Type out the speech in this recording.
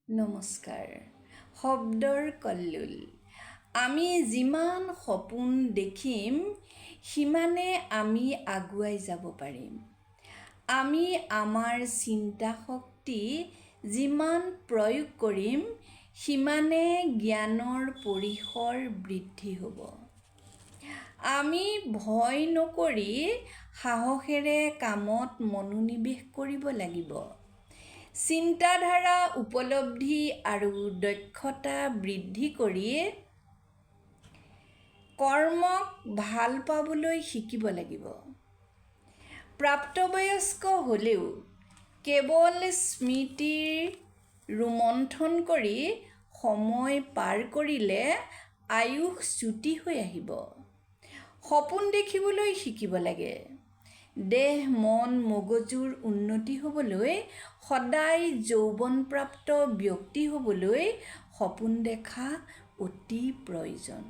নমস্কাৰ। শব্দৰ কল্লোল। আমি যিমান সপোন দেখিম সিমানে আমি আগুৱাই যাব পাৰিম। আমি আমাৰ চিন্তা শক্তি যিমান প্ৰয়োগ কৰিম সিমানে জ্ঞানৰ পৰিসৰ বৃদ্ধি হ'ব। আমি ভয় নকৰি সাহসেৰে কামত মনোনিৱেশ কৰিব লাগিব। চিন্তাধাৰা, উপলব্ধি আৰু দক্ষতা বৃদ্ধি কৰি কৰ্মক ভাল পাবলৈ শিকিব লাগিব। প্ৰাপ্তবয়স্ক হ'লেও কেৱল স্মৃতিৰ ৰোমন্থন কৰি সময় পাৰ কৰিলে আয়ুস চুটি হৈ আহিব। সপোন দেখিবলৈ শিকিব লাগে। দেহ, মন, মগজুৰ উন্নতি হ'বলৈ, সদায় যৌৱনপ্ৰাপ্ত ব্যক্তি হ'বলৈ সপোন দেখা অতি প্ৰয়োজন।